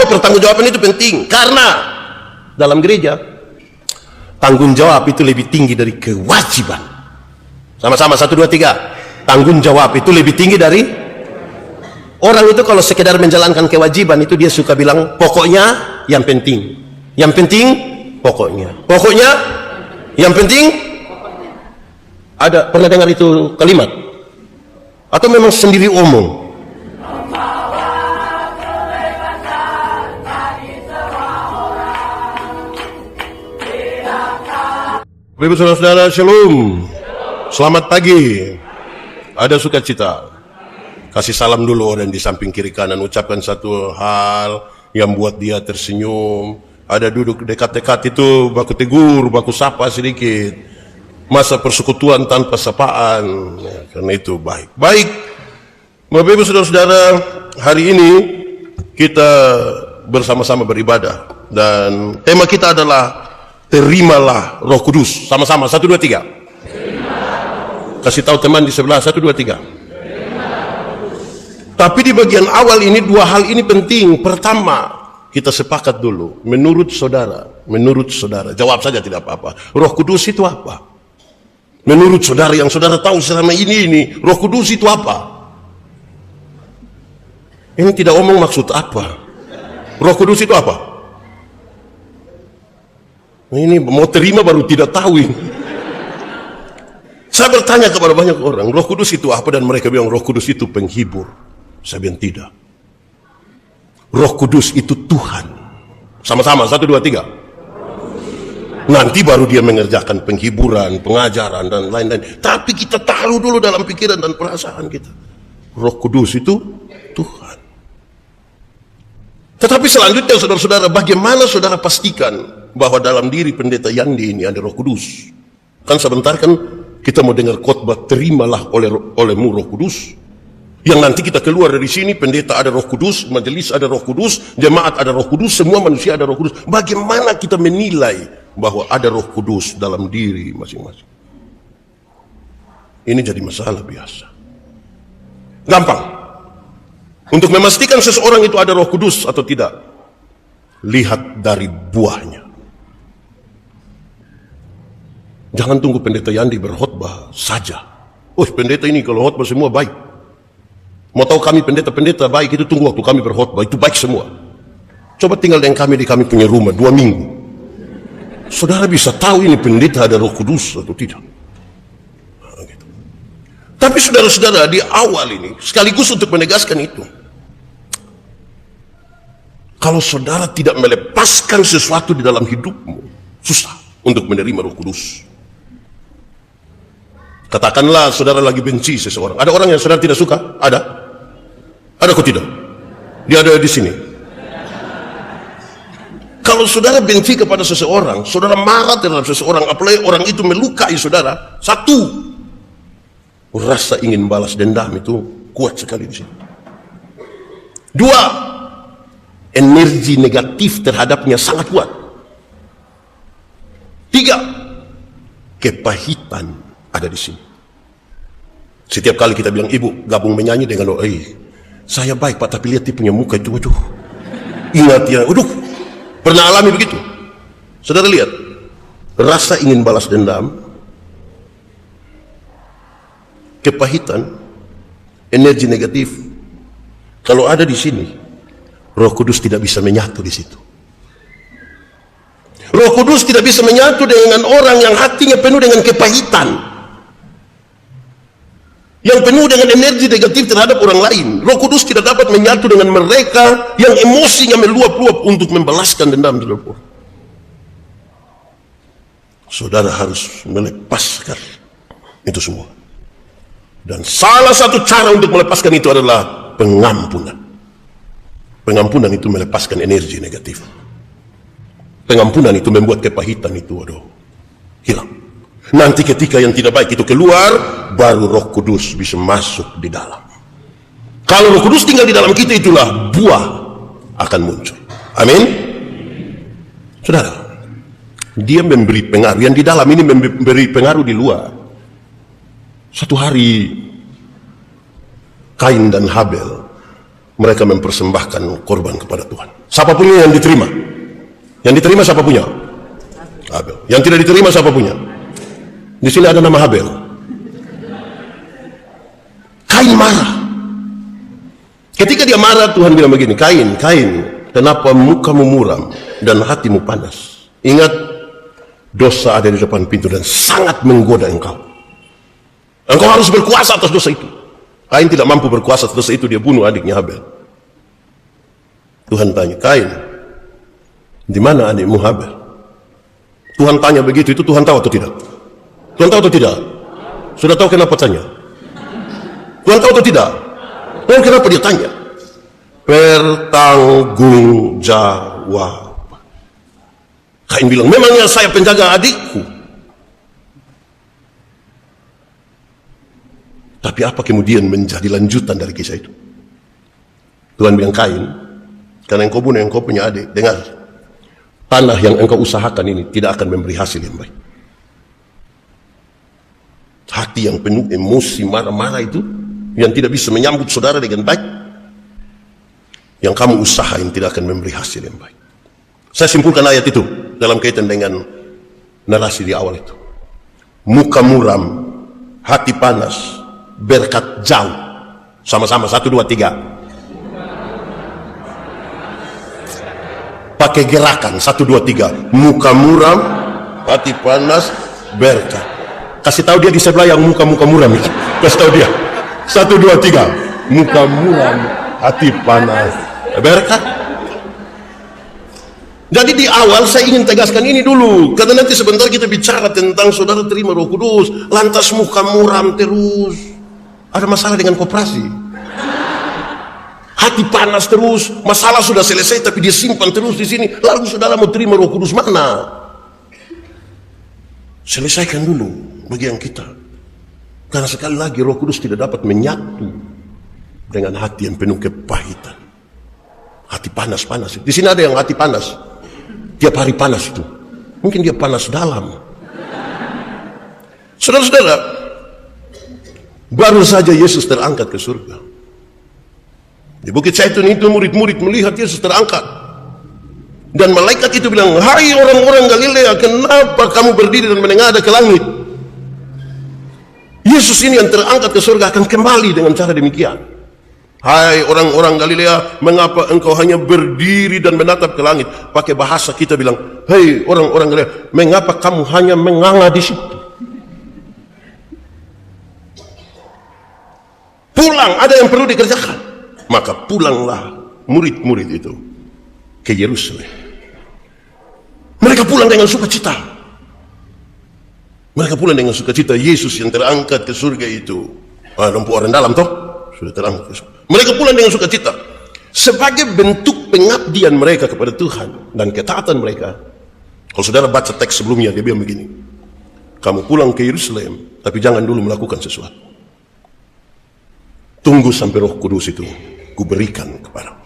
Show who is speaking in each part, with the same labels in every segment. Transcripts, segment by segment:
Speaker 1: Kenapa pertanggungjawaban itu penting? Karena dalam gereja tanggung jawab itu lebih tinggi dari kewajiban. Sama-sama 1, 2, 3. Tanggung jawab itu lebih tinggi dari orang itu. Kalau sekedar menjalankan kewajiban itu dia suka bilang pokoknya yang penting. Yang penting pokoknya. Pokoknya yang penting. Ada pernah dengar itu kalimat? Atau memang sendiri omong? Ibu saudara-saudara, shalom. Selamat pagi. Ada sukacita. Kasih salam dulu orang di samping kiri kanan. Ucapkan satu hal yang buat dia tersenyum. Ada duduk dekat-dekat itu, baku tegur, baku sapa sedikit. Masa persekutuan tanpa sapaan, ya, karena itu baik. Baik, Bapak Ibu saudara-saudara, hari ini kita bersama-sama beribadah. Dan tema kita adalah terimalah Roh Kudus. Sama-sama 1, 2, 3. Kasih tahu teman di sebelah 1, 2, 3. Tapi di bagian awal ini dua hal ini penting. Pertama, kita sepakat dulu. Menurut saudara, jawab saja tidak apa-apa. Roh Kudus itu apa? Menurut saudara yang saudara tahu selama ini Roh Kudus itu apa? Ini tidak omong maksud apa. Roh Kudus itu apa? Ini mau terima baru tidak tahu ini. Saya bertanya kepada banyak orang, Roh Kudus itu apa? Dan mereka bilang Roh Kudus itu penghibur. Saya bilang tidak. Roh Kudus itu Tuhan. Sama-sama 1, 2, 3. Nanti baru dia mengerjakan penghiburan, pengajaran dan lain-lain. Tapi kita taruh dulu dalam pikiran dan perasaan kita, Roh Kudus itu Tuhan. Tetapi selanjutnya saudara-saudara, bagaimana saudara pastikan bahwa dalam diri pendeta Yandi ini ada Roh Kudus? Kan sebentar kan kita mau dengar khotbah terimalah olehmu Roh Kudus. Yang nanti kita keluar dari sini, pendeta ada Roh Kudus, majelis ada Roh Kudus, jemaat ada Roh Kudus, semua manusia ada Roh Kudus. Bagaimana kita menilai bahwa ada Roh Kudus dalam diri masing-masing? Ini jadi masalah biasa. Gampang. Untuk memastikan seseorang itu ada Roh Kudus atau tidak, lihat dari buahnya. Jangan tunggu pendeta Yandi berkhotbah saja. Oh, pendeta ini kalau khotbah semua baik. Mau tahu kami pendeta-pendeta baik itu tunggu waktu kami berkhotbah, itu baik semua. Coba tinggal dengan kami di kami punya rumah 2 minggu. Saudara bisa tahu ini pendeta ada Roh Kudus atau tidak. Nah, gitu. Tapi saudara-saudara, di awal ini sekaligus untuk menegaskan itu, kalau saudara tidak melepaskan sesuatu di dalam hidupmu, susah untuk menerima Roh Kudus. Katakanlah saudara lagi benci seseorang. Ada orang yang saudara tidak suka? Ada? Ada kok tidak? Dia ada di sini. Kalau saudara benci kepada seseorang, saudara marah terhadap seseorang, apalagi orang itu melukai saudara, satu, rasa ingin balas dendam itu kuat sekali di sini. Dua, energi negatif terhadapnya sangat kuat. Tiga, kepahitan ada di sini. Setiap kali kita bilang, ibu gabung menyanyi dengan doa, saya baik pak, tapi lihat dia punya muka itu, waduh, ingat ya, waduh, pernah alami begitu. Saudara lihat, rasa ingin balas dendam, kepahitan, energi negatif, kalau ada di sini, Roh Kudus tidak bisa menyatu di situ. Roh Kudus tidak bisa menyatu dengan orang yang hatinya penuh dengan kepahitan, yang penuh dengan energi negatif terhadap orang lain. Roh Kudus tidak dapat menyatu dengan mereka yang emosinya meluap-luap untuk membalaskan dendam terhadap orang. Saudara harus melepaskan itu semua. Dan salah satu cara untuk melepaskan itu adalah pengampunan. Pengampunan itu melepaskan energi negatif. Pengampunan itu membuat kepahitan itu, hilang. Nanti ketika yang tidak baik itu keluar, baru Roh Kudus bisa masuk di dalam. Kalau Roh Kudus tinggal di dalam kita, itulah buah akan muncul. Amin. Saudara, dia memberi pengaruh. Yang di dalam ini memberi pengaruh di luar. Satu hari Kain dan Habel, mereka mempersembahkan korban kepada Tuhan. Siapa punya yang diterima? Yang diterima siapa punya? Habel. Yang tidak diterima siapa punya? Di sini ada nama Habel. Kain marah. Ketika dia marah, Tuhan bilang begini, Kain, kenapa mukamu muram dan hatimu panas? Ingat, dosa ada di depan pintu dan sangat menggoda engkau. Engkau harus berkuasa atas dosa itu. Kain tidak mampu berkuasa atas dosa itu, dia bunuh adiknya Habel. Tuhan tanya, Kain, di mana adikmu Habel? Tuhan tanya begitu, itu Tuhan tahu atau tidak? Tuhan tahu atau tidak? Sudah tahu kenapa tanya? Tuhan tahu atau tidak? Dan kenapa dia tanya? Pertanggung jawab. Kain bilang, memangnya saya penjaga adikku? Tapi apa kemudian menjadi lanjutan dari kisah itu? Tuhan bilang, Kain, karena engkau bunuh engkau punya adik, dengar, tanah yang engkau usahakan ini tidak akan memberi hasil yang baik. Hati yang penuh emosi, marah-marah itu, yang tidak bisa menyambut saudara dengan baik, yang kamu usahain tidak akan memberi hasil yang baik. Saya simpulkan ayat itu dalam kaitan dengan narasi di awal itu. Muka muram, hati panas, berkat jauh. Sama-sama, 1, 2, 3. Pakai gerakan, 1, 2, 3. Muka muram, hati panas, berkat. Kasih tahu dia di sebelah yang muka-muka muram itu. Kasih tahu dia. 1, 2, 3. Muka muram, hati panas, berkat. Jadi di awal saya ingin tegaskan ini dulu, karena nanti sebentar kita bicara tentang saudara terima Roh Kudus, lantas muka muram terus. Ada masalah dengan koperasi. Hati panas terus, masalah sudah selesai tapi dia simpan terus di sini. Lalu saudara mau terima Roh Kudus mana? Selesaikan dulu bagian kita. Karena sekali lagi Roh Kudus tidak dapat menyatu dengan hati yang penuh kepahitan. Hati panas-panas. Di sini ada yang hati panas. Tiap hari panas itu. Mungkin dia panas dalam. Saudara-saudara, baru saja Yesus terangkat ke surga. Di Bukit Zaitun itu murid-murid melihat Yesus terangkat. Dan malaikat itu bilang, hai orang-orang Galilea, kenapa kamu berdiri dan menengadah ke langit? Yesus ini yang terangkat ke surga akan kembali dengan cara demikian. Hai orang-orang Galilea, mengapa engkau hanya berdiri dan menatap ke langit? Pakai bahasa kita bilang, hei orang-orang Galilea, mengapa kamu hanya menganga di situ? Pulang, ada yang perlu dikerjakan. Maka pulanglah murid-murid itu ke Yerusalem. Mereka pulang dengan sukacita. Mereka pulang dengan sukacita. Yesus yang terangkat ke surga itu, lampu orang dalam toh sudah terangkat ke surga. Mereka pulang dengan sukacita sebagai bentuk pengabdian mereka kepada Tuhan dan ketaatan mereka. Kalau saudara baca teks sebelumnya, dia bilang begini, kamu pulang ke Yerusalem tapi jangan dulu melakukan sesuatu. Tunggu sampai Roh Kudus itu kuberikan kepadamu.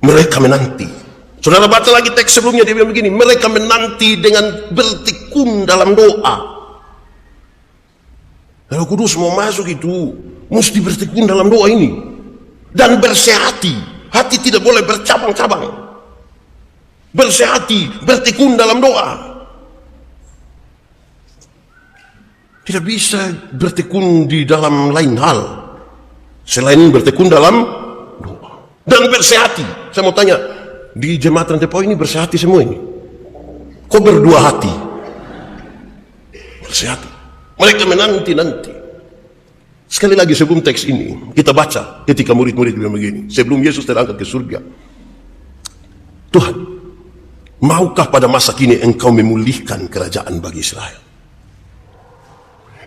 Speaker 1: Mereka menanti. Saudara baca lagi teks sebelumnya, dia bilang begini, mereka menanti dengan bertekun dalam doa. Roh Kudus mau masuk itu mesti bertekun dalam doa ini dan bersehati. Hati tidak boleh bercabang-cabang. Bersehati, bertekun dalam doa. Tidak bisa bertekun di dalam lain hal selain bertekun dalam doa dan bersehati. Saya mau tanya, di jemaat Rantepau ini bersehati semua ini? Kok berdua hati? Bersehati. Mereka menanti-nanti. Sekali lagi sebelum teks ini kita baca ketika murid-murid bilang begini, sebelum Yesus terangkat ke surga, Tuhan, maukah pada masa kini engkau memulihkan kerajaan bagi Israel?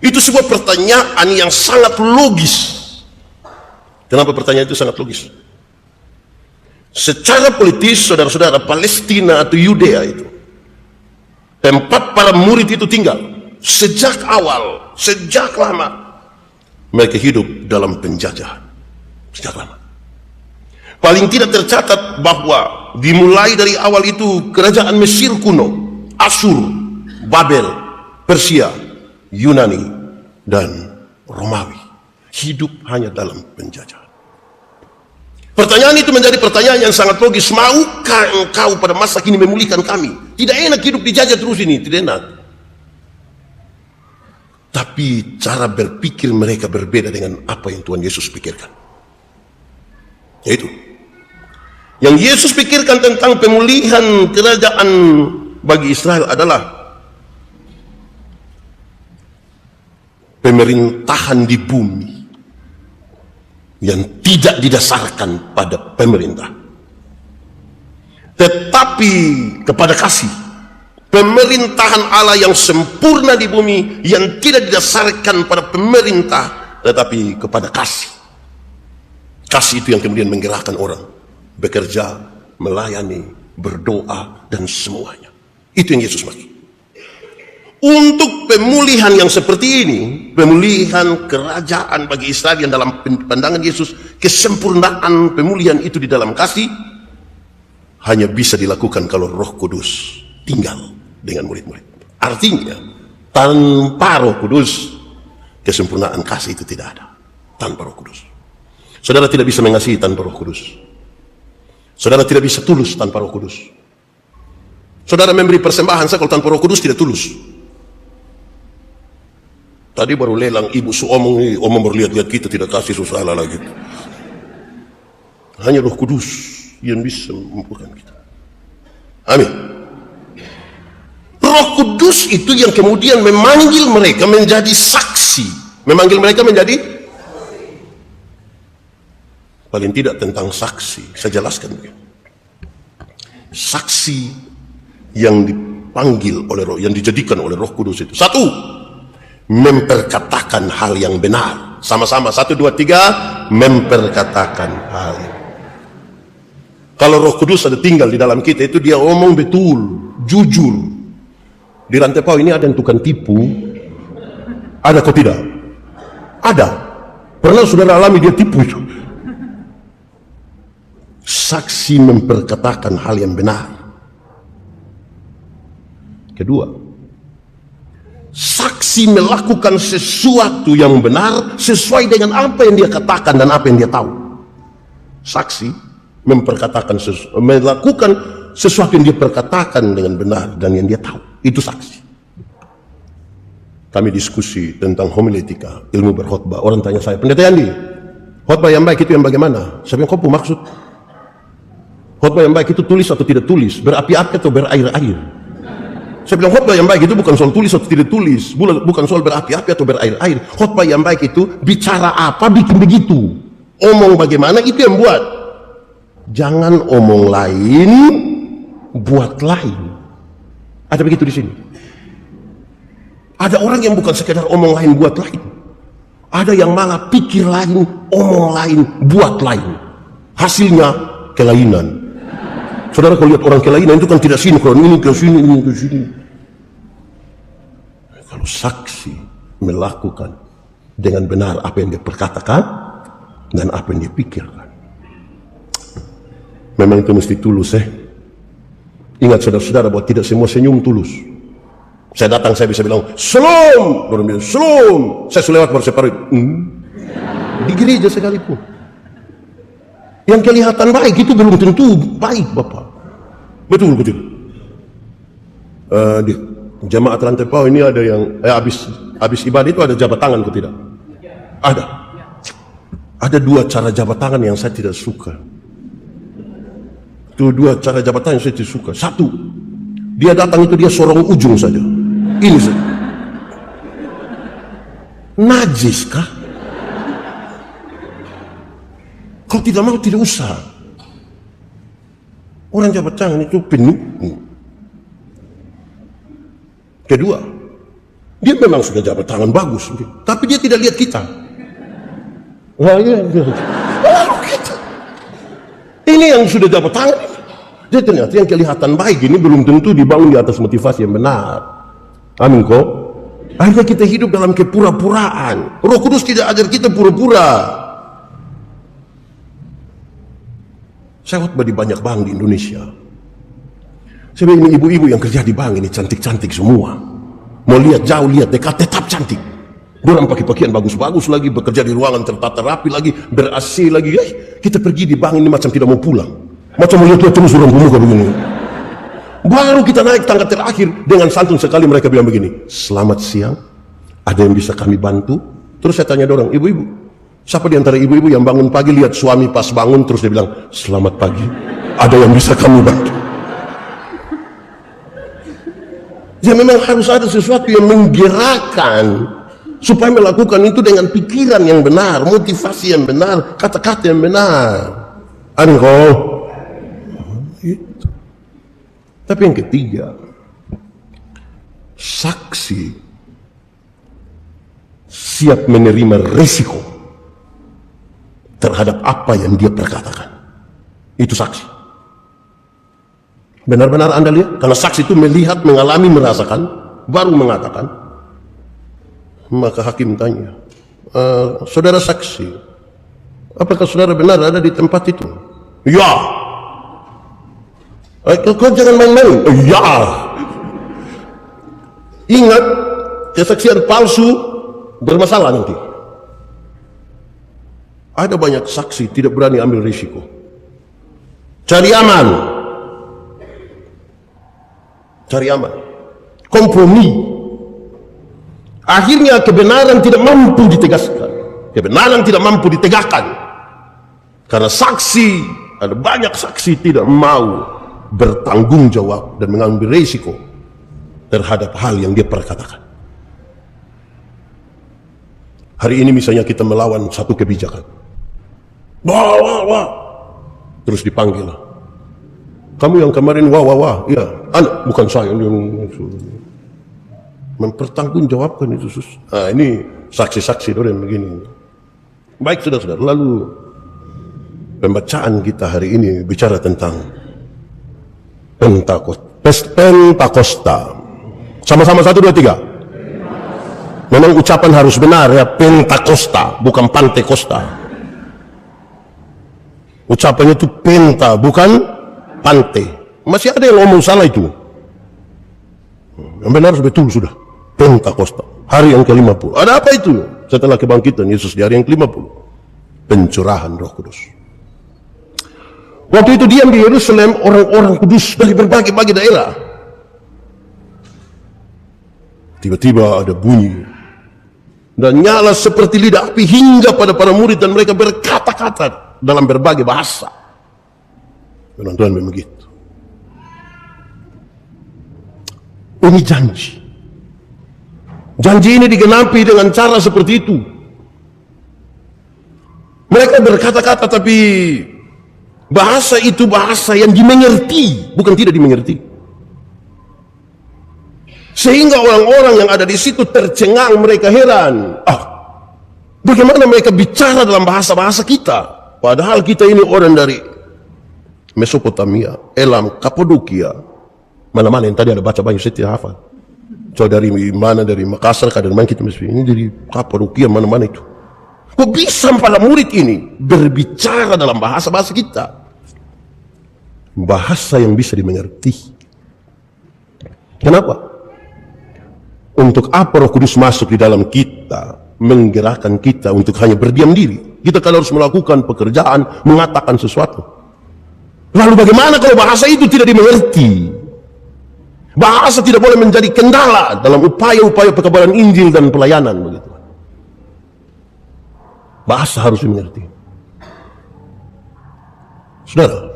Speaker 1: Itu sebuah pertanyaan yang sangat logis. Kenapa pertanyaan itu sangat logis? Secara politis, saudara-saudara, Palestina atau Yudea itu tempat para murid itu tinggal sejak awal, sejak lama. Mereka hidup dalam penjajahan sejak lama. Paling tidak tercatat bahwa dimulai dari awal itu kerajaan Mesir kuno, Asyur, Babel, Persia, Yunani, dan Romawi hidup hanya dalam penjajahan. Pertanyaan itu menjadi pertanyaan yang sangat logis. Maukah engkau pada masa kini memulihkan kami? Tidak enak hidup dijajah terus ini, tidak enak. Tapi cara berpikir mereka berbeda dengan apa yang Tuhan Yesus pikirkan. Yaitu, yang Yesus pikirkan tentang pemulihan kerajaan bagi Israel adalah pemerintahan di bumi yang tidak didasarkan pada pemerintah, tetapi kepada kasih. Pemerintahan Allah yang sempurna di bumi yang tidak didasarkan pada pemerintah, tetapi kepada kasih. Kasih itu yang kemudian menggerakkan orang bekerja, melayani, berdoa, dan semuanya. Itu yang Yesus maksud. Untuk pemulihan yang seperti ini, pemulihan kerajaan bagi Israel yang dalam pandangan Yesus, kesempurnaan pemulihan itu di dalam kasih, hanya bisa dilakukan kalau Roh Kudus tinggal dengan murid-murid. Artinya, tanpa Roh Kudus, kesempurnaan kasih itu tidak ada. Tanpa Roh Kudus. Saudara tidak bisa mengasihi tanpa Roh Kudus. Saudara tidak bisa tulus tanpa Roh Kudus. Saudara memberi persembahan kalau tanpa Roh Kudus tidak tulus. Tadi baru lelang ibu omong berlihat-lihat kita tidak kasih susah lagi. Hanya Roh Kudus yang bisa memampukan kita. Amin. Roh Kudus itu yang kemudian memanggil mereka menjadi saksi. Memanggil mereka menjadi paling tidak tentang saksi. Saya jelaskan. Saksi yang dipanggil oleh Roh, yang dijadikan oleh Roh Kudus itu. Satu, memperkatakan hal yang benar. Sama-sama, 1, 2, 3, memperkatakan hal. Kalau Roh Kudus ada tinggal di dalam kita, itu dia omong betul, jujur. Di Rantepau ini ada yang tukang tipu. Ada atau tidak? Ada. Pernah saudara alami dia tipu itu? Saksi memperkatakan hal yang benar. Kedua, saksi melakukan sesuatu yang benar sesuai dengan apa yang dia katakan dan apa yang dia tahu. Saksi memperkatakan melakukan sesuatu yang dia perkatakan dengan benar dan yang dia tahu. Itu saksi. Kami diskusi tentang homiletika, ilmu berkhotbah. Orang tanya saya, Pendeta Yandi, khotbah yang baik itu yang bagaimana? Saya bilang, kau maksud khotbah yang baik itu tulis atau tidak tulis, berapi-api atau berair-air? Saya bilang, khotbah yang baik itu bukan soal tulis atau tidak tulis, bukan soal berapi-api atau berair-air. Khotbah yang baik itu bicara apa, bikin begitu. Omong bagaimana, itu yang buat. Jangan omong lain, buat lain. Ada begitu di sini. Ada orang yang bukan sekedar omong lain, buat lain. Ada yang malah pikir lain, omong lain, buat lain. Hasilnya kelainan. Saudara kalau lihat orang kelainan itu kan tidak sinkron, ini ke sini, ini ke sini. Kalau saksi melakukan dengan benar apa yang dia perkatakan dan apa yang dia pikirkan, memang itu mesti tulus. Ingat saudara-saudara bahwa tidak semua senyum tulus. Saya datang, saya bisa bilang Shalom, orang bilang Shalom, saya lewat baru saya parut. Di gereja sekalipun. Yang kelihatan baik itu belum tentu baik, Bapak. Betul. Di jamaat Rantepau ini ada yang habis ibadah itu ada jabat tangan, atau tidak? Ada 2 cara jabat tangan yang saya tidak suka. Itu 2 cara jabat tangan yang saya tidak suka. 1, dia datang itu dia sorong ujung saja. Ini saja. Najis kah? Kalau tidak mau tidak usah. Orang jabat tangan itu penuh. Kedua, dia memang sudah jabat tangan bagus, tapi dia tidak lihat kita. Ini yang sudah jabat tangan. Dia ternyata yang kelihatan baik ini belum tentu dibangun di atas motivasi yang benar. Amin kok. Akhirnya kita hidup dalam kepura-puraan. Roh Kudus tidak ajar kita pura-pura. Saya khotbah di banyak bank di Indonesia. Saya bilang, ini ibu-ibu yang kerja di bank ini cantik-cantik semua. Mau lihat jauh, lihat dekat, tetap cantik. Dorang pakai pakaian bagus-bagus lagi, bekerja di ruangan tertata rapi lagi, ber-AC lagi. Kita pergi di bank ini macam tidak mau pulang. Macam mau lihat terus orang pemuka begini. Baru kita naik tangga terakhir, dengan santun sekali mereka bilang begini, "Selamat siang, ada yang bisa kami bantu?" Terus saya tanya dorang, "Ibu-ibu, siapa di antara ibu-ibu yang bangun pagi lihat suami pas bangun terus dia bilang, 'Selamat pagi, ada yang bisa kami bantu?'" Ya memang harus ada sesuatu yang menggerakkan supaya melakukan itu dengan pikiran yang benar, motivasi yang benar, kata-kata yang benar. Engkau itu. Tapi yang ketiga, saksi siap menerima risiko terhadap apa yang dia perkatakan. Itu saksi. Benar-benar Anda lihat, karena saksi itu melihat, mengalami, merasakan, baru mengatakan. Maka hakim tanya, "Saudara saksi, apakah saudara benar ada di tempat itu?" "Ya." "Kau jangan main-main." "Ya." Ingat, kesaksian palsu bermasalah nanti. Ada banyak saksi tidak berani ambil risiko, cari aman, kompromi. Akhirnya kebenaran tidak mampu ditegaskan, kebenaran tidak mampu ditegakkan, karena saksi, ada banyak saksi tidak mau bertanggung jawab dan mengambil risiko terhadap hal yang dia perkatakan. Hari ini misalnya kita melawan satu kebijakan, wah, terus dipanggil, "Kamu yang kemarin wah, ya, anak bukan saya yang mempertanggungjawabkan itu." Nah, ini saksi-saksi yang begini. Baik, saudara-saudara, lalu pembacaan kita hari ini bicara tentang Pentakosta. Sama-sama 1, 2, 3. Memang ucapan harus benar ya, Pentakosta, bukan Pantekosta. Ucapannya itu penta, bukan pante. Masih ada yang ngomong salah itu. Yang benar betul sudah. Pentakosta, hari yang ke-50. Ada apa itu? Setelah kebangkitan Yesus di hari yang ke-50. Pencurahan Roh Kudus. Waktu itu diam di Yerusalem orang-orang kudus dari berbagai daerah. Tiba-tiba ada bunyi dan nyala seperti lidah api hingga pada para murid, dan mereka berkata-kata dalam berbagai bahasa. Tuhan memang begitu. Ini janji. Janji ini digenapi dengan cara seperti itu. Mereka berkata-kata, tapi bahasa itu bahasa yang dimengerti, bukan tidak dimengerti. Sehingga orang-orang yang ada di situ tercengang, mereka heran. Bagaimana mereka bicara dalam bahasa-bahasa kita? Padahal kita ini orang dari Mesopotamia, Elam, Kapadokia. Mana-mana yang tadi ada baca banyak, saya tidak hafal. So dari mana, dari Makassar, dari mana kita mesti ini dari Kapadokia, mana-mana itu. Kok bisa para murid ini berbicara dalam bahasa-bahasa kita? Bahasa yang bisa dimengerti. Kenapa? Untuk apa Roh Kudus masuk di dalam kita, menggerakkan kita untuk hanya berdiam diri? Kita kan harus melakukan pekerjaan, mengatakan sesuatu. Lalu bagaimana kalau bahasa itu tidak dimengerti? Bahasa tidak boleh menjadi kendala dalam upaya-upaya pekabaran Injil dan pelayanan, begitu. Bahasa harus dimengerti. Saudara,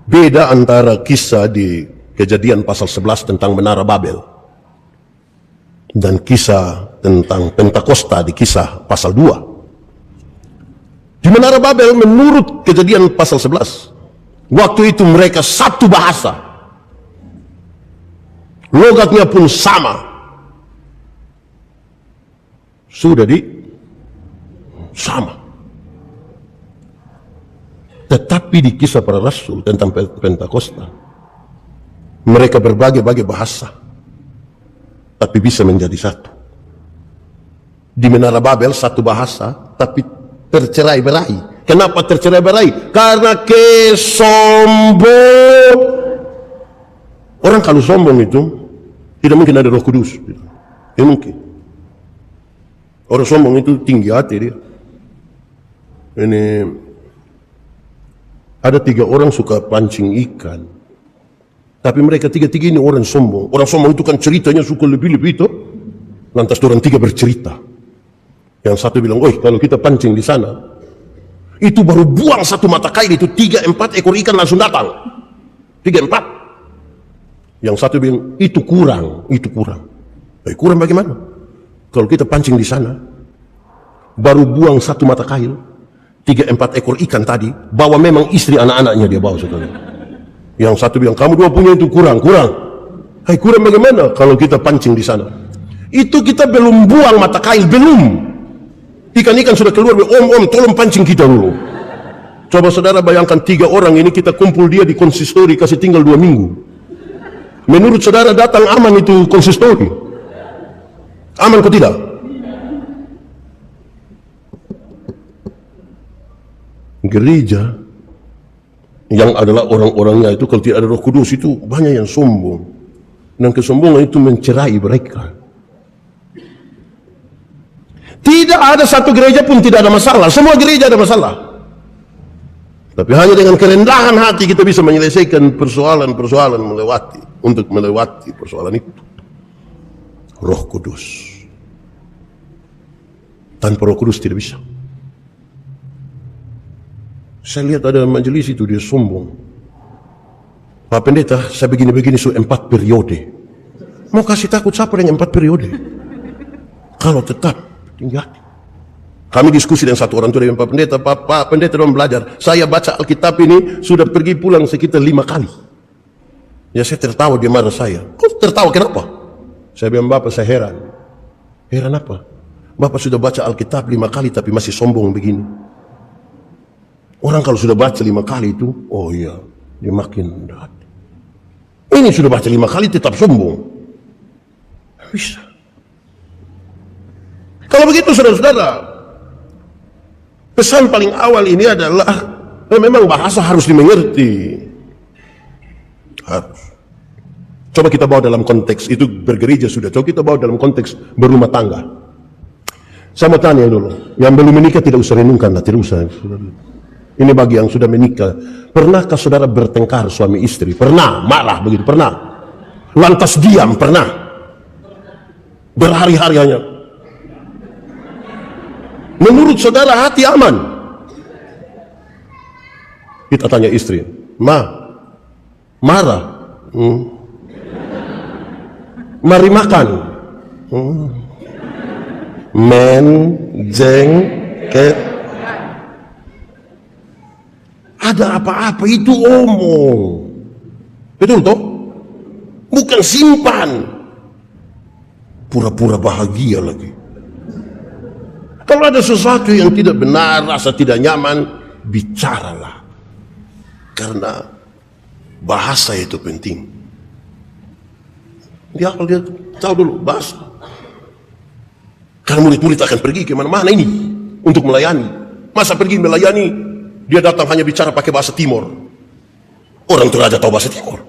Speaker 1: beda antara kisah di Kejadian pasal 11 tentang Menara Babel dan kisah tentang Pentakosta di Kisah pasal 2. Di Menara Babel menurut Kejadian pasal 11, waktu itu mereka satu bahasa, logatnya pun sama, sudah sama. Tetapi di Kisah para Rasul tentang Pentakosta, mereka berbagai bahasa, tapi bisa menjadi satu. Di Menara Babel satu bahasa, tapi tercerai-berai. Kenapa tercerai-berai? Karena kesombong. Orang kalau sombong itu tidak mungkin ada Roh Kudus. Tidak mungkin. Orang sombong itu tinggi hati dia. Ini ada 3 orang suka pancing ikan, tapi mereka 3 ini orang sombong. Orang sombong itu kan ceritanya suka lebih-lebih itu. Lantas orang 3 bercerita. Yang satu bilang, "Oi, kalau kita pancing di sana, itu baru buang 1 mata kail itu 3-4 ekor ikan langsung datang. 3-4. Yang satu bilang, itu kurang. Kurang bagaimana? Kalau kita pancing di sana, baru buang 1 mata kail, 3-4 ekor ikan tadi, bawa memang istri anak-anaknya dia bawa sekali. Yang satu bilang, kamu 2 punya itu kurang. Kurang bagaimana kalau kita pancing di sana? Itu kita belum buang mata kail, belum. Ikan-ikan sudah keluar, om, tolong pancing kita dulu. Coba saudara bayangkan 3 orang ini kita kumpul dia di konsistori, kasih tinggal 2 minggu. Menurut saudara datang aman itu konsistori? Aman kok tidak? Gereja yang adalah orang-orangnya itu kalau tidak ada Roh Kudus itu banyak yang sombong. Dan kesombongan itu mencerai mereka. Tidak ada satu gereja pun tidak ada masalah. Semua gereja ada masalah. Tapi hanya dengan kerendahan hati kita bisa menyelesaikan persoalan-persoalan untuk melewati persoalan itu. Roh Kudus. Tanpa Roh Kudus tidak bisa. Saya lihat ada majelis itu dia sombong. Pak Pendeta, saya begini-begini 4 periode. Mau kasih takut siapa dengan 4 periode? Kalau tetap tinggi hati. Kami diskusi dengan satu orang tua dengan Pak Pendeta. Pak Pendeta dong belajar. Saya baca Alkitab ini sudah pergi pulang sekitar 5 kali. Ya saya tertawa, dia marah saya. Kok tertawa kenapa? Saya bilang, Bapak saya heran. Heran apa? Bapak sudah baca Alkitab 5 kali tapi masih sombong begini. Orang kalau sudah baca 5 kali itu, oh iya, dia makin hati. Ini sudah baca 5 kali tetap sombong. Bisa. Kalau begitu saudara-saudara, pesan paling awal ini adalah memang bahasa harus dimengerti. Harus. Coba kita bawa dalam konteks itu bergereja sudah. Coba kita bawa dalam konteks berumah tangga. Saya mau tanya dulu, yang belum menikah tidak usah renungkan lah, tidak usah. Ini bagi yang sudah menikah. Pernahkah saudara bertengkar suami istri? Pernah, marah begitu, pernah. Lantas diam, pernah. Berhari-hari hanya. Menurut saudara hati aman. Kita tanya istri, marah? Mari makan. Jengket. Ada apa-apa itu omong. Betul toh? Bukan simpan. Pura-pura bahagia lagi. Kalau ada sesuatu yang tidak benar, rasa tidak nyaman, bicaralah. Karena bahasa itu penting. Dia tahu dulu bahasa. Karena murid-murid akan pergi ke mana-mana ini untuk melayani. Masa pergi melayani, dia datang hanya bicara pakai bahasa Timur. Orang Toraja tahu bahasa Timur.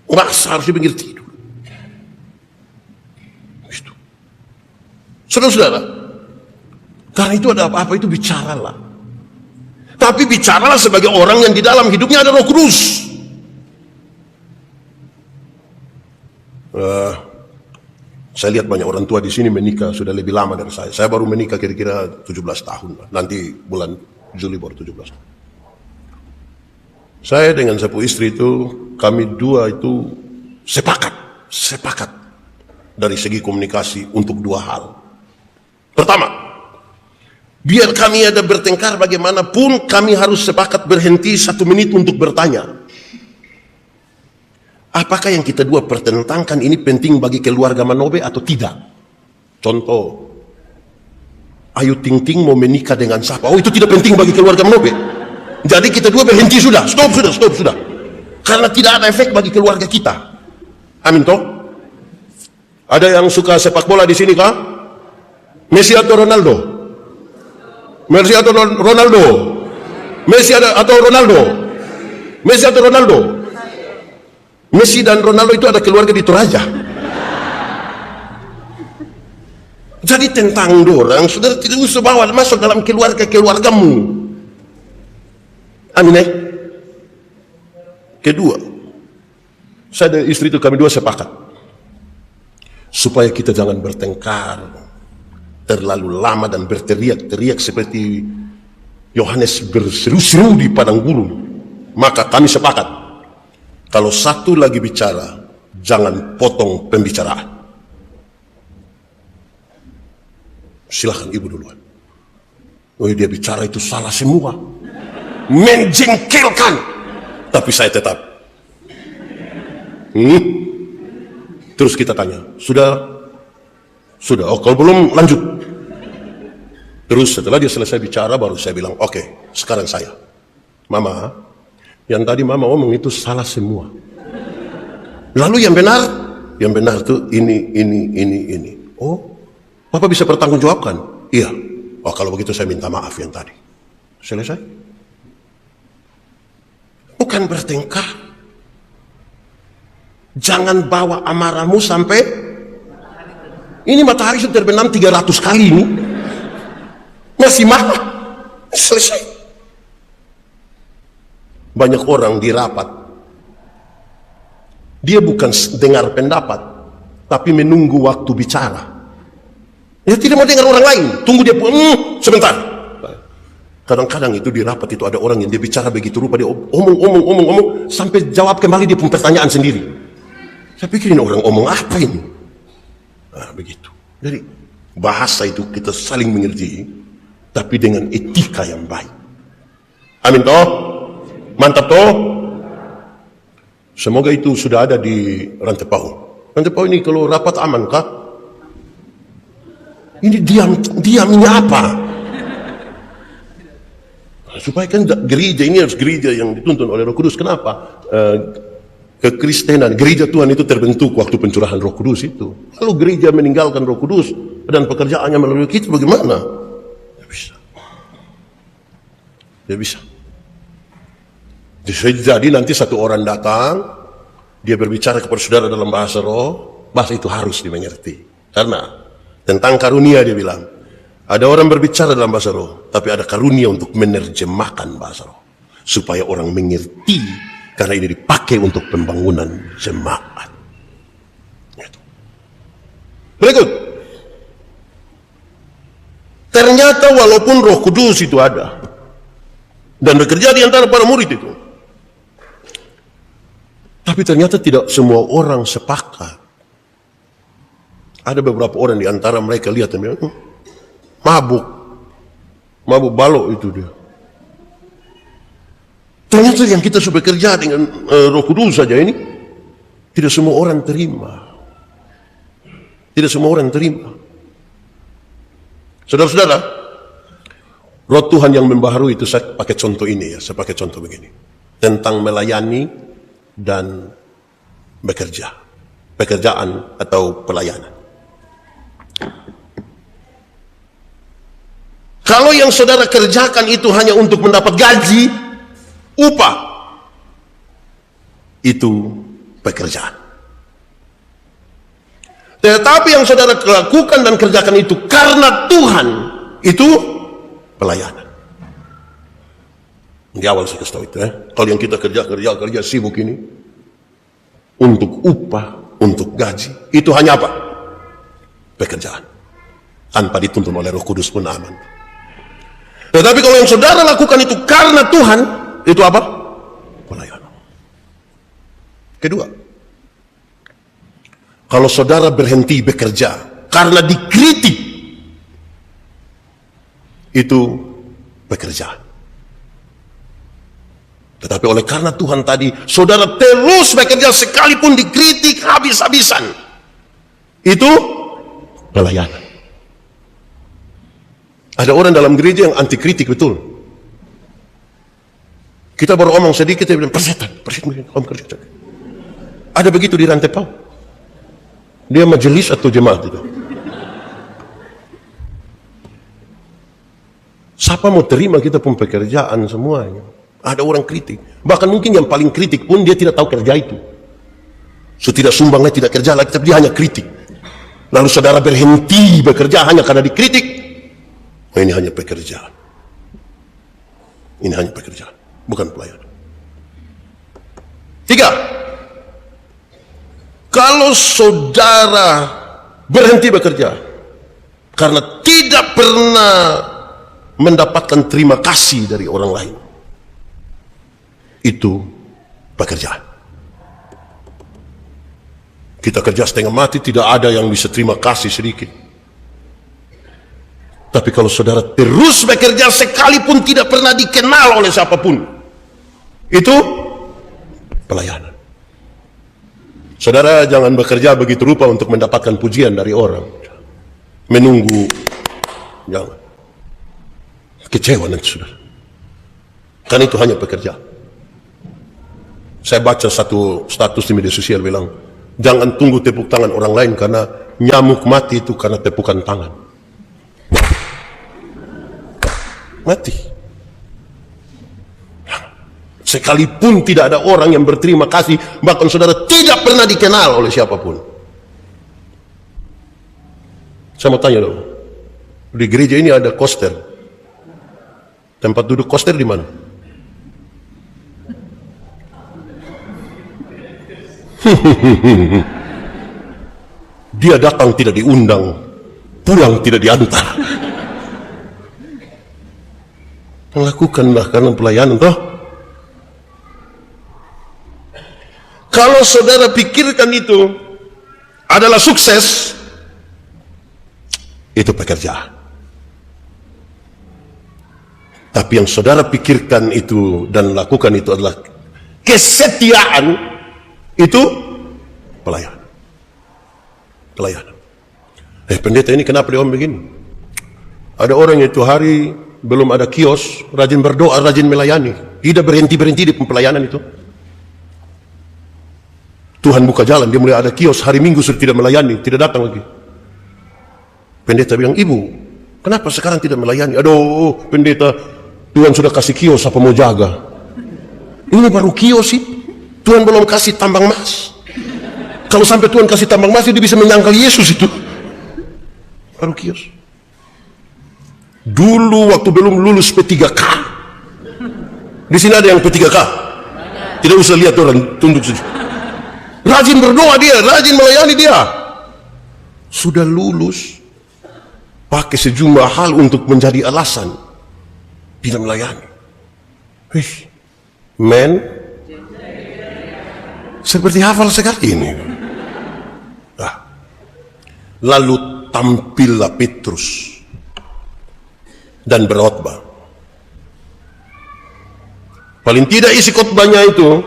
Speaker 1: Bahasa harus dimengerti dulu. Saudara-saudara, karena itu ada apa-apa itu bicaralah. Tapi bicaralah sebagai orang yang di dalam hidupnya ada Roh Kudus. Saya lihat banyak orang tua di sini menikah sudah lebih lama dari saya. Saya baru menikah kira-kira 17 tahun. Nanti bulan Juli baru 17. Saya dengan sepupu istri itu, kami dua itu sepakat dari segi komunikasi untuk 2 hal. Pertama, biar kami ada bertengkar bagaimanapun, kami harus sepakat berhenti 1 menit untuk bertanya. Apakah yang kita dua pertentangkan ini penting bagi keluarga Manobe atau tidak? Contoh, Ayu Ting Ting mau menikah dengan siapa? Oh, itu tidak penting bagi keluarga Manobe. Jadi kita dua berhenti sudah, stop sudah. Karena tidak ada efek bagi keluarga kita. Amin toh? Ada yang suka sepak bola di sini kah? Messi atau Ronaldo? Messi atau Ronaldo? Messi atau Ronaldo? Messi atau Ronaldo? Messi dan Ronaldo itu ada keluarga di Toraja. Jadi tentang dorang, saudara tidak usah bawa masuk dalam keluargamu. Amin ya. Kedua, saya dan istri itu kami dua sepakat supaya kita jangan bertengkar terlalu lama dan berteriak-teriak seperti Yohanes berseru-seru di padang gurun. Maka kami sepakat, kalau satu lagi bicara, jangan potong pembicaraan. Silahkan ibu duluan. Oh, dia bicara itu salah semua, menjengkelkan, tapi saya tetap. Terus kita tanya, sudah. Oh, kalau belum lanjut. Terus setelah dia selesai bicara, baru saya bilang, oke, sekarang saya. Mama, yang tadi mama ngomong itu salah semua. Lalu yang benar tuh ini. Oh, Papa bisa bertanggungjawabkan? Iya. Oh, kalau begitu saya minta maaf yang tadi. Selesai. Bukan bertengkar. Jangan bawa amarahmu sampai ini matahari sudah terbenam 300 kali ini. Masih marah. Selesai. Banyak orang di rapat, dia bukan dengar pendapat, tapi menunggu waktu bicara. Dia tidak mau dengar orang lain, tunggu dia sebentar. Kadang-kadang itu di rapat itu ada orang yang dia bicara begitu rupa, dia omong sampai jawab kembali dia pun pertanyaan sendiri. Saya pikir ini orang omong apa ini? Nah, begitu. Jadi bahasa itu kita saling mengerti, tapi dengan etika yang baik. Amin toh? Mantap toh? Semoga itu sudah ada di Rantepau. Rantepau ini kalau rapat aman kah? Ini diam ini apa? Supaya kan gereja ini harus gereja yang dituntun oleh Roh Kudus. Kenapa? Kekristenan, gereja Tuhan itu terbentuk waktu pencurahan Roh Kudus itu. Lalu gereja meninggalkan Roh Kudus dan pekerjaannya melalui kita bagaimana? Tidak bisa. Tidak bisa. Jadi nanti satu orang datang, dia berbicara kepada saudara dalam bahasa roh, bahasa itu harus dimengerti. Karena tentang karunia dia bilang, ada orang berbicara dalam bahasa roh, tapi ada karunia untuk menerjemahkan bahasa roh. Supaya orang mengerti, karena ini dipakai untuk pembangunan jemaat. Berikut. Ternyata walaupun Roh Kudus itu ada, dan bekerja di antara para murid itu, tapi ternyata tidak semua orang sepakat. Ada beberapa orang di antara mereka lihat dan bilang, mabuk balok itu dia. Ternyata yang kita sudah bekerja dengan Roh Kudus saja ini, tidak semua orang terima. Tidak semua orang terima. Saudara-saudara, Roh Tuhan yang membaharui itu, saya pakai contoh ini ya, saya pakai contoh begini. Tentang melayani dan bekerja. Pekerjaan atau pelayanan. Kalau yang saudara kerjakan itu hanya untuk mendapat gaji, upah, itu pekerjaan. Tetapi yang saudara lakukan dan kerjakan itu karena Tuhan, itu pelayanan. Di awal saya kasih tahu itu ya. Kalau yang kita kerja sibuk ini untuk upah, untuk gaji, itu hanya apa? Pekerjaan. Tanpa dituntun oleh Roh Kudus pun aman. Tetapi kalau yang saudara lakukan itu karena Tuhan, itu apa? Pelayanan. Kedua, kalau saudara berhenti bekerja karena dikritik, itu pekerjaan. Tetapi oleh karena Tuhan tadi, saudara terus bekerja sekalipun dikritik habis-habisan, itu pelayanan. Ada orang dalam gereja yang anti kritik betul. Kita baru omong sedikit, dia bilang, persetan, om kerja. Ada begitu di Rantepau. Dia majelis atau jemaat itu. Siapa mau terima kita pun pekerjaan semuanya. Ada orang kritik. Bahkan mungkin yang paling kritik pun dia tidak tahu kerja itu. So tidak sumbangnya tidak kerja lagi, tapi dia hanya kritik. lalu saudara berhenti bekerja hanya karena dikritik, ini hanya pekerjaan. Ini hanya pekerjaan, bukan pelayanan. 3, kalau saudara berhenti bekerja karena tidak pernah mendapatkan terima kasih dari orang lain, itu pekerjaan. Kita kerja setengah mati, tidak ada yang bisa terima kasih sedikit. Tapi kalau saudara terus bekerja sekalipun tidak pernah dikenal oleh siapapun, itu pelayanan. Saudara jangan bekerja begitu rupa untuk mendapatkan pujian dari orang. Menunggu, jangan. Kecewa nanti saudara. Kan itu hanya pekerjaan. Saya baca satu status di media sosial bilang, jangan tunggu tepuk tangan orang lain karena nyamuk mati itu karena tepukan tangan. Mati. Sekalipun tidak ada orang yang berterima kasih, bahkan saudara tidak pernah dikenal oleh siapapun. Saya mau tanya dong, di gereja ini ada koster. Tempat duduk koster di mana? Dia datang tidak diundang, pulang tidak diantar. Lakukanlah karena pelayanan toh. Kalau saudara pikirkan itu adalah sukses, itu pekerjaan. Tapi yang saudara pikirkan itu dan lakukan itu adalah kesetiaan, itu pelayanan. Pelayanan. Pendeta ini kenapa dia omong begini? Ada orang itu hari belum ada kios, rajin berdoa, rajin melayani, tidak berhenti-berhenti di pelayanan itu. Tuhan buka jalan, dia mulai ada kios, hari Minggu sudah tidak melayani, tidak datang lagi. Pendeta bilang, ibu, kenapa sekarang tidak melayani? Aduh, pendeta, Tuhan sudah kasih kios, apa mau jaga? Ini baru kios sih, Tuhan belum kasih tambang emas. Kalau sampai Tuhan kasih tambang emas, dia bisa menyangkal Yesus itu. Baru kios. Dulu waktu belum lulus P3K, di sini ada yang P3K, tidak usah lihat orang, tunduk saja. Rajin berdoa dia, rajin melayani dia. Sudah lulus, pakai sejumlah hal untuk menjadi alasan tidak melayani. Men, seperti hafal sekali ini. Lalu tampillah Petrus dan berkhotbah. Paling tidak isi khotbahnya itu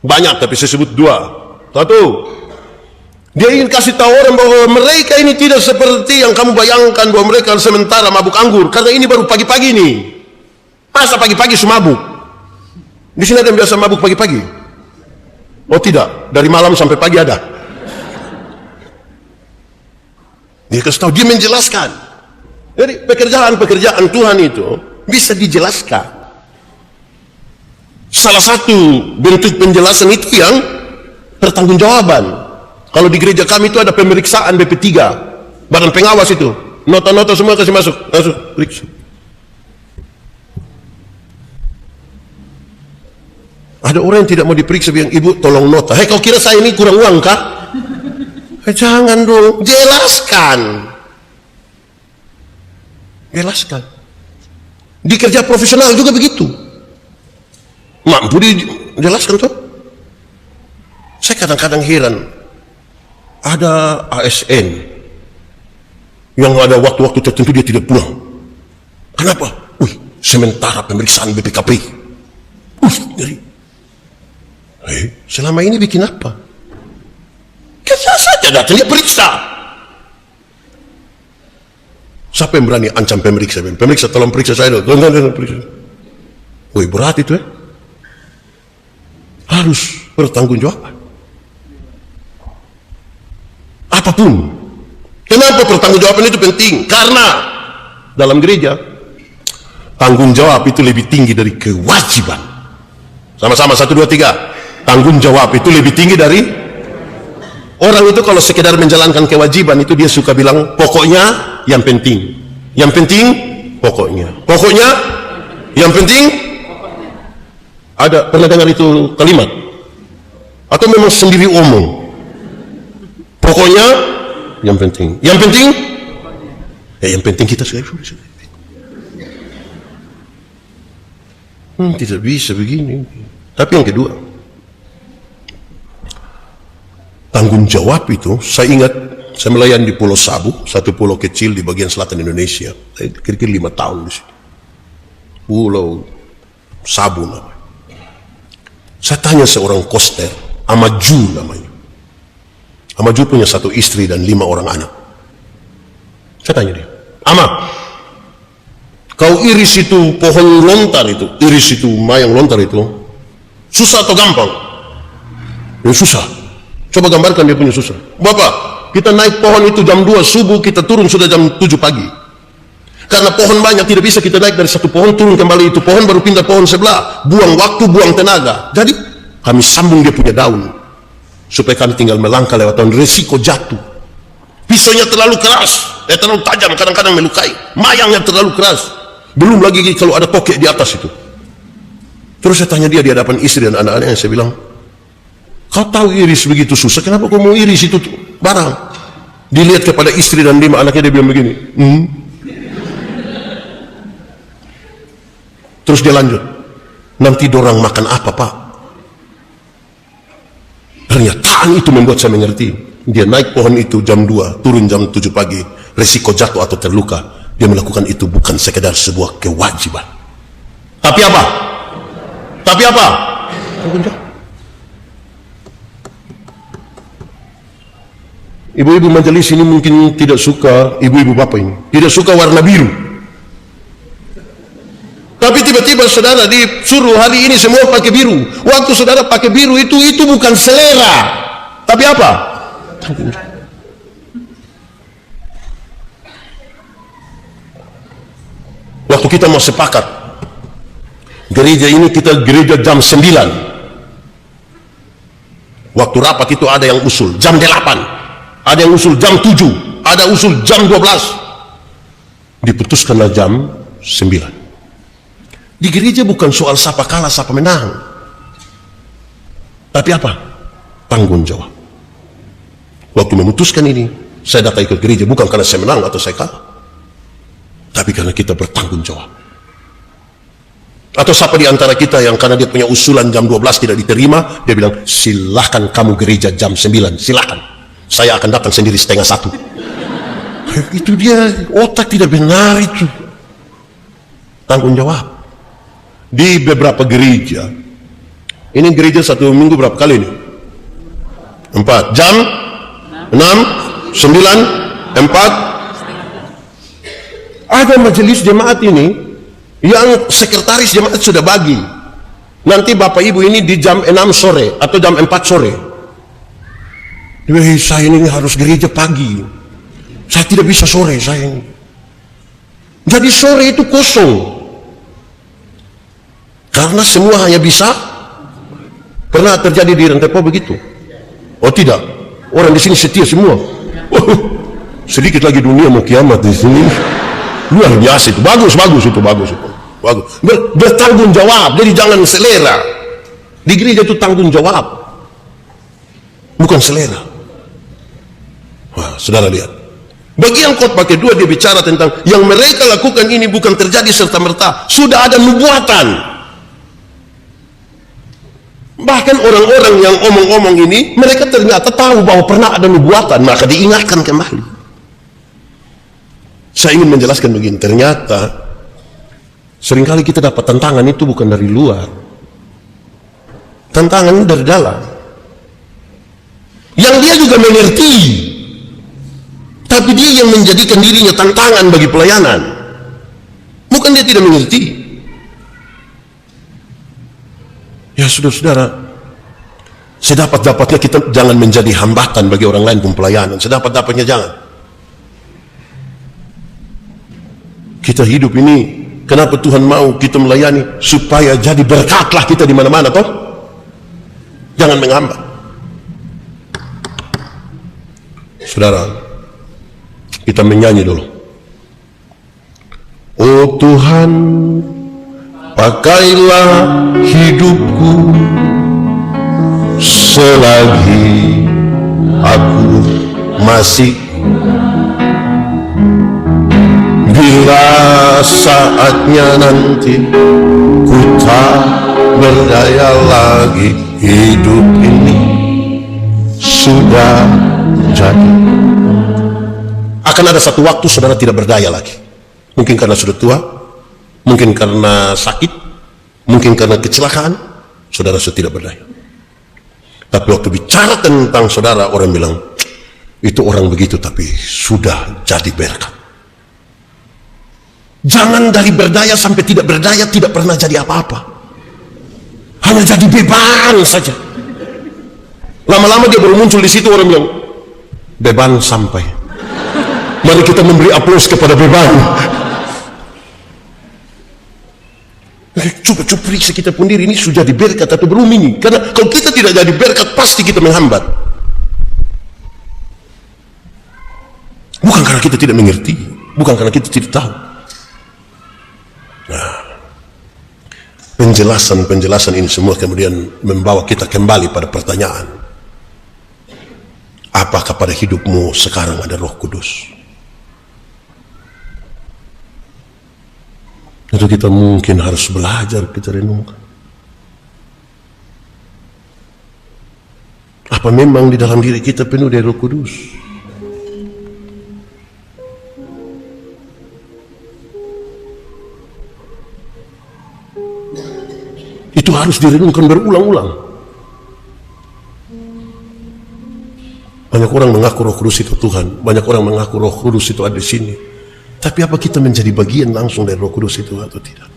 Speaker 1: banyak, tapi saya sebut 2. 1, dia ingin kasih tahu orang bahwa mereka ini tidak seperti yang kamu bayangkan, bahwa mereka sementara mabuk anggur, karena ini baru pagi-pagi nih. Masa pagi-pagi semabuk? Di sini ada yang biasa mabuk pagi-pagi? Oh tidak, dari malam sampai pagi ada. Dia kasih tahu, dia menjelaskan. Jadi pekerjaan-pekerjaan Tuhan itu bisa dijelaskan. Salah satu bentuk penjelasan itu yang pertanggungjawaban. Kalau di gereja kami itu ada pemeriksaan BP3, badan pengawas itu, nota-nota semua kasih masuk, periksa. Ada orang yang tidak mau diperiksa, bilang, ibu tolong nota. Hei, kau kira saya ini kurang uang kah? Jangan dong, jelaskan. Jelaskan. Di kerja profesional juga begitu. Mampu dijelaskan tuh. Saya kadang-kadang heran. Ada ASN yang ada waktu-waktu tertentu dia tidak pulang. Kenapa? Sementara pemeriksaan BPKP. Jadi, selama ini bikin apa? Kerja saja datang dia periksa. Siapa yang berani ancam pemeriksa? Pemeriksa tolong periksa saya dulu. Tolong periksa. Berat itu ya. Harus bertanggung-jawaban. Apapun. Kenapa pertanggungjawaban itu penting? Karena dalam gereja tanggung jawab itu lebih tinggi dari kewajiban. Sama-sama 1, 2, 3. Tanggung jawab itu lebih tinggi dari Orang itu kalau sekedar menjalankan kewajiban itu dia suka bilang pokoknya yang penting. Yang penting pokoknya. Pokoknya yang penting. Ada pernah dengar itu kalimat? Atau memang sendiri omong? Pokoknya yang penting. Yang penting? Yang penting kita sudah. Tidak bisa begini. Tapi yang kedua, tanggung jawab itu, saya ingat saya melayani di Pulau Sabu, satu pulau kecil di bagian selatan Indonesia. Kira-kira 5 tahun di situ. Pulau Sabu namanya. Saya tanya seorang koster, Amaju namanya. Amaju punya 1 istri dan 5 orang anak. Saya tanya dia, Ama, kau iris itu pohon lontar itu, iris itu mayang lontar itu, susah atau gampang? Ya susah. Coba gambarkan dia punya susah. Bapak, kita naik pohon itu jam 2 subuh, kita turun sudah jam 7 pagi. Karena pohon banyak, tidak bisa kita naik dari satu pohon, turun kembali itu pohon, baru pindah pohon sebelah. Buang waktu, buang tenaga. Jadi, kami sambung dia punya daun. Supaya kami tinggal melangkah lewat daun, resiko jatuh. Pisaunya terlalu keras, terlalu tajam, kadang-kadang melukai. Mayangnya terlalu keras. Belum lagi kalau ada tokek di atas itu. Terus saya tanya dia di hadapan istri dan anak-anaknya, saya bilang, kau tahu iris begitu susah, kenapa kau mau iris itu barang? Dilihat kepada istri dan 5 anaknya, dia bilang begini. Terus dia lanjut, nanti dorang makan apa, Pak? Pernyataan itu membuat saya mengerti. Dia naik pohon itu jam 2, turun jam 7 pagi, resiko jatuh atau terluka. Dia melakukan itu bukan sekedar sebuah kewajiban. Tapi apa? Tapi apa? Ibu-ibu majelis ini mungkin tidak suka, ibu-ibu bapak ini tidak suka warna biru. Tapi tiba-tiba saudara disuruh hari ini semua pakai biru. Waktu saudara pakai biru itu bukan selera. Tapi apa? Waktu kita mau sepakat, gereja ini kita gereja jam 9. Waktu rapat itu ada yang usul jam 8. Ada yang usul jam 7, ada usul jam 12. Diputuskanlah jam 9. Di gereja bukan soal siapa kalah, siapa menang. Tapi apa? Tanggung jawab. Waktu memutuskan ini, saya datang ke gereja bukan karena saya menang atau saya kalah. Tapi karena kita bertanggung jawab. Atau siapa di antara kita yang karena dia punya usulan jam 12 tidak diterima, dia bilang, silahkan kamu gereja jam 9, silahkan. Saya akan datang sendiri 12:30. Itu dia, otak tidak benar itu. Tanggung jawab. Di beberapa gereja, ini gereja 1 minggu berapa kali ini? 4 jam, 6, 9, 4. Ada majelis jemaat ini yang sekretaris jemaat sudah bagi. Nanti bapak ibu ini di jam 6 sore atau jam 4 sore. Saya ini harus gereja pagi. Saya tidak bisa sore saya ini. Jadi sore itu kosong. Karena semua hanya bisa. Pernah terjadi di Rentepo begitu? Oh tidak. Orang di sini setia semua. Sedikit lagi dunia mau kiamat di sini. Luar biasa itu. Bagus itu. Bagus. Bertanggung jawab. Jadi jangan selera. Di gereja itu tanggung jawab. Bukan selera. Wah, saudara lihat. Bagian khotbah kedua dia bicara tentang yang mereka lakukan ini bukan terjadi serta-merta. Sudah ada nubuatan. Bahkan orang-orang yang omong-omong ini, mereka ternyata tahu bahwa pernah ada nubuatan, maka diingatkan kembali. Saya ingin menjelaskan begini, ternyata seringkali kita dapat tantangan itu bukan dari luar. Tantangan dari dalam. Yang dia juga mengerti. Tapi dia yang menjadikan dirinya tantangan bagi pelayanan. Bukan dia tidak mengerti. Ya saudara-saudara, sedapat-dapatnya kita jangan menjadi hambatan bagi orang lain pun pelayanan. Sedapat-dapatnya jangan. Kita hidup ini, kenapa Tuhan mau kita melayani? Supaya jadi berkatlah kita di mana-mana, toh? Jangan menghambat. Saudara, kita menyanyi dulu. Oh Tuhan, pakailah hidupku selagi aku masih, bila saatnya nanti ku tak berdaya lagi, hidup ini sudah jadi. Akan ada satu waktu saudara tidak berdaya lagi. Mungkin karena sudah tua, mungkin karena sakit, mungkin karena kecelakaan, saudara sudah tidak berdaya. Tapi waktu bicara tentang saudara, orang bilang, itu orang begitu tapi sudah jadi berkat. Jangan dari berdaya sampai tidak berdaya, tidak pernah jadi apa-apa. Hanya jadi beban saja. Lama-lama dia baru muncul di situ, orang bilang, beban sampai. Mari kita memberi aplaus kepada beban. Coba periksa kita pun diri, ini sudah jadi berkat atau belum ini? Karena kalau kita tidak jadi berkat, pasti kita menghambat. Bukan karena kita tidak mengerti, bukan karena kita tidak tahu. Nah, penjelasan ini semua kemudian membawa kita kembali pada pertanyaan, apakah pada hidupmu sekarang ada Roh Kudus? Itu kita mungkin harus belajar, kita renungkan. Apa memang di dalam diri kita penuh dari Roh Kudus? Itu harus direnungkan berulang-ulang. Banyak orang mengaku Roh Kudus itu Tuhan, banyak orang mengaku Roh Kudus itu ada di sini. Tapi apa kita menjadi bagian langsung dari Roh Kudus itu atau tidak?